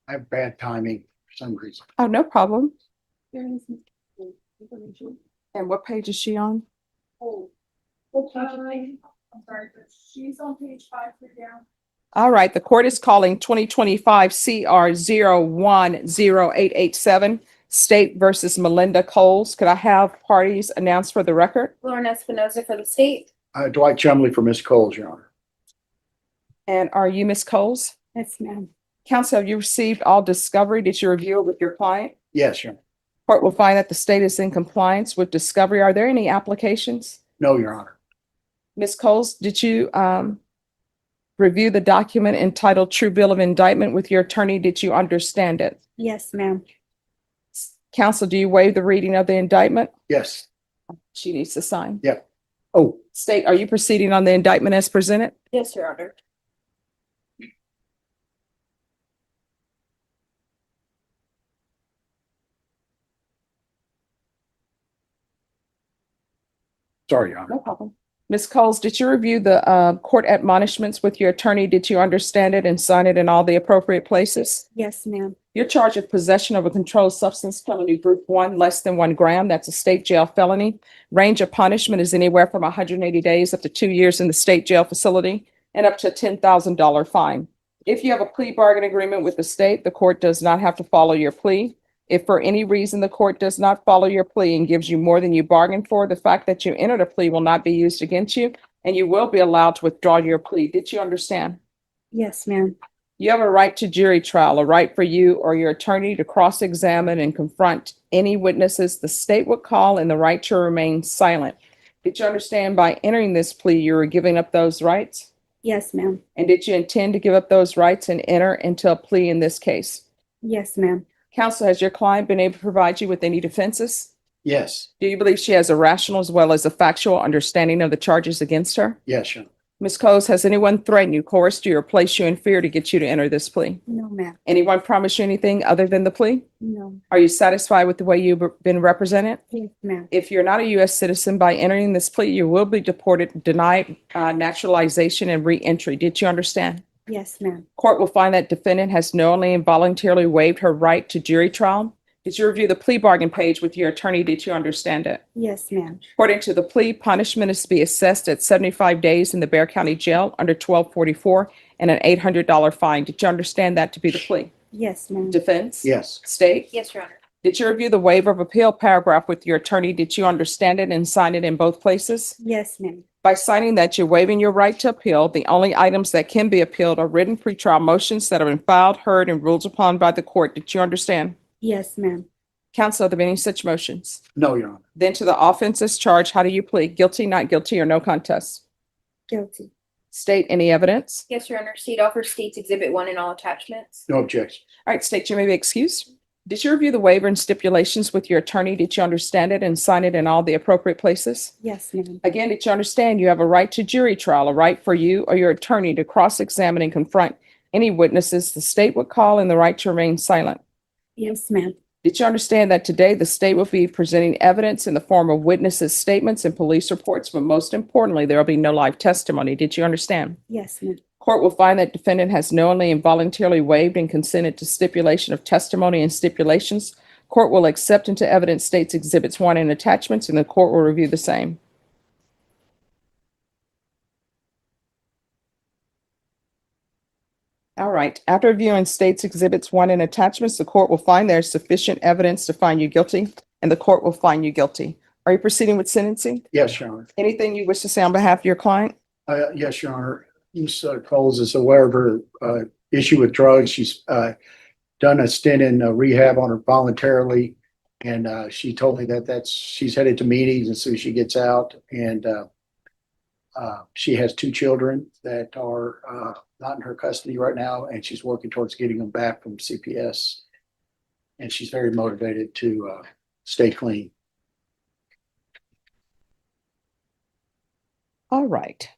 I have bad timing for some reason. Oh, no problem. And what page is she on? I'm sorry, but she's on page 5 down. All right, the court is calling 2025 CR 010887, State versus Melinda Coles. Could I have parties announced for the record? Lauren Espinoza for the state. Dwight Chumley for Ms. Coles, Your Honor. And are you Ms. Coles? Yes, ma'am. Counsel, have you received all discovery? Did you review it with your client? Yes, Your Honor. Court will find that the state is in compliance with discovery. Are there any applications? No, Your Honor. Ms. Coles, did you review the document entitled True Bill of Indictment with your attorney? Did you understand it? Yes, ma'am. Counsel, do you waive the reading of the indictment? Yes. She needs to sign. Yep. Oh, State, are you proceeding on the indictment as presented? Yes, Your Honor. sorry, Your Honor. No problem. Ms. Coles, did you review the court admonishments with your attorney? Did you understand it and sign it in all the appropriate places? Yes, ma'am. You're charged with possession of a controlled substance felony group 1, less than 1 gram. That's a state jail felony. Range of punishment is anywhere from 180 days up to 2 years in the state jail facility and up to a $10,000 fine. If you have a plea bargain agreement with the state, the court does not have to follow your plea. If for any reason the court does not follow your plea and gives you more than you bargained for, the fact that you entered a plea will not be used against you, and you will be allowed to withdraw your plea. Did you understand? Yes, ma'am. You have a right to jury trial, a right for you or your attorney to cross-examine and confront any witnesses the state would call, and the right to remain silent. Did you understand by entering this plea, you were giving up those rights? Yes, ma'am. And did you intend to give up those rights and enter into a plea in this case? Yes, ma'am. Counsel, has your client been able to provide you with any defenses? Yes. Do you believe she has a rational as well as a factual understanding of the charges against her? Yes, Your Honor. Ms. Coles, has anyone threatened you, coerced you, or placed you in fear to get you to enter this plea? No, ma'am. Anyone promise you anything other than the plea? No. Are you satisfied with the way you've been represented? Yes, ma'am. If you're not a U.S. citizen, by entering this plea, you will be deported, denied naturalization, and re-entry. Did you understand? Yes, ma'am. Court will find that defendant has knowingly and voluntarily waived her right to jury trial. Did you review the plea bargain page with your attorney? Did you understand it? Yes, ma'am. According to the plea, punishment is to be assessed at 75 days in the Bexar County Jail under 1244 and an $800 fine. Did you understand that to be the plea? Yes, ma'am. Defense? Yes. State? Yes, Your Honor. Did you review the waiver of appeal paragraph with your attorney? Did you understand it and sign it in both places? Yes, ma'am. By signing that, you're waiving your right to appeal. The only items that can be appealed are written pretrial motions that have been filed, heard, and ruled upon by the court. Did you understand? Yes, ma'am. Counsel, are there any such motions? No, Your Honor. Then to the offenses charged, how do you plead? Guilty, not guilty, or no contest? Guilty. State, any evidence? Yes, Your Honor. State offers State's Exhibit 1 and all attachments. No objection. All right, state, you may be excused. Did you review the waiver and stipulations with your attorney? Did you understand it and sign it in all the appropriate places? Yes, ma'am. Again, did you understand you have a right to jury trial, a right for you or your attorney to cross-examine and confront any witnesses the state would call, and the right to remain silent? Yes, ma'am. Did you understand that today the state will be presenting evidence in the form of witnesses' statements and police reports, but most importantly, there will be no live testimony? Did you understand? Yes, ma'am. Court will find that defendant has knowingly and voluntarily waived and consented to stipulation of testimony and stipulations. Court will accept into evidence State's Exhibits 1 and attachments, and the court will review the same. All right. After reviewing State's Exhibits 1 and attachments, the court will find there is sufficient evidence to find you guilty, and the court will find you guilty. Are you proceeding with sentencing? Yes, Your Honor. Anything you wish to say on behalf of your client? Yes, Your Honor. Ms. Coles is aware of her issue with drugs. She's done a stint in rehab on her voluntarily, and she told me that she's headed to meetings as soon as she gets out, and she has 2 children that are not in her custody right now, and she's working towards getting them back from CPS, and she's very motivated to stay clean. All right.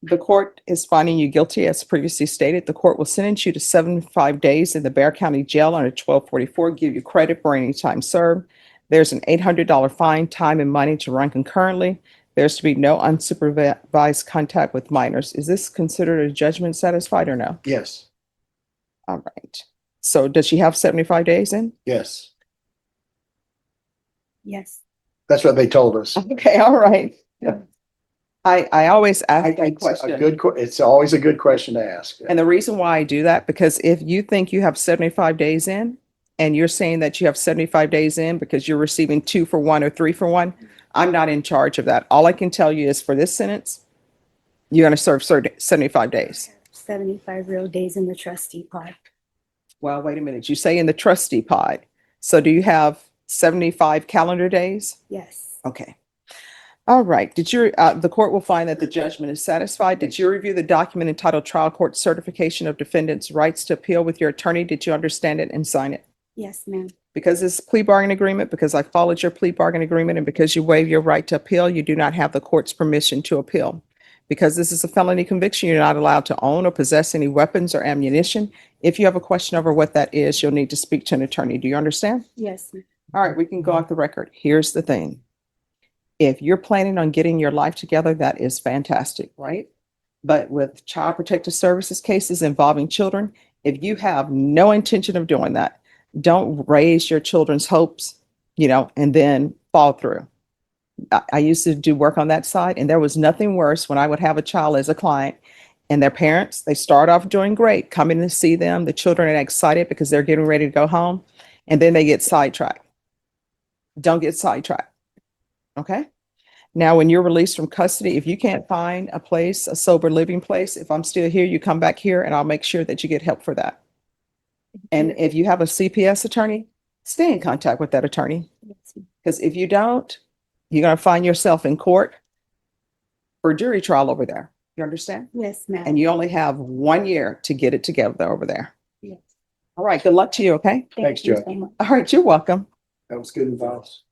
The court is finding you guilty. As previously stated, the court will sentence you to 75 days in the Bexar County Jail under 1244, give you credit for any time served. There's an $800 fine, time and money to run concurrently. There's to be no unsupervised contact with minors. Is this considered a judgment satisfied or no? Yes. All right. So does she have 75 days in? Yes, Yes. that's what they told us. Okay, all right. I always ask that It's a question. good, it's always a good question to ask. And the reason why I do that, because if you think you have 75 days in and you're saying that you have 75 days in because you're receiving 2 for 1 or 3 for 1, I'm not in charge of that. All I can tell you is for this sentence, you're going to serve 75 days. 75 real days in the trustee pod. Well, wait a minute. You say in the trustee pod. So do you have 75 calendar days? Yes. Okay. All right. The court will find that the judgment is satisfied. Did you review the document entitled Trial Court Certification of Defendant's Rights to Appeal with your attorney? Did you understand it and sign it? Yes, ma'am. Because it's a plea bargain agreement, because I followed your plea bargain agreement, and because you waive your right to appeal, you do not have the court's permission to appeal. Because this is a felony conviction, you're not allowed to own or possess any weapons or ammunition. If you have a question over what that is, you'll need to speak to an attorney. Do you understand? Yes, ma'am. All right, we can go off the record. Here's the thing. If you're planning on getting your life together, that is fantastic, right? But with Child Protective Services cases involving children, if you have no intention of doing that, don't raise your children's hopes, and then fall through. I used to do work on that side, and there was nothing worse when I would have a child as a client and their parents, they start off doing great, coming to see them. The children are excited because they're getting ready to go home, and then they get sidetracked. Don't get sidetracked. Okay. Now, when you're released from custody, if you can't find a place, a sober living place, if I'm still here, you come back here and I'll make sure that you get help for that. And if you have a CPS attorney, stay in contact with that attorney. Yes, ma'am. Because if you don't, you're going to find yourself in court for jury trial over there. You understand? Yes, ma'am. And you only have 1 year to get it together over there. Yes. All right. Good luck to you. Okay. Thank Thanks, you Judge. so much. All right. You're welcome. That was good advice.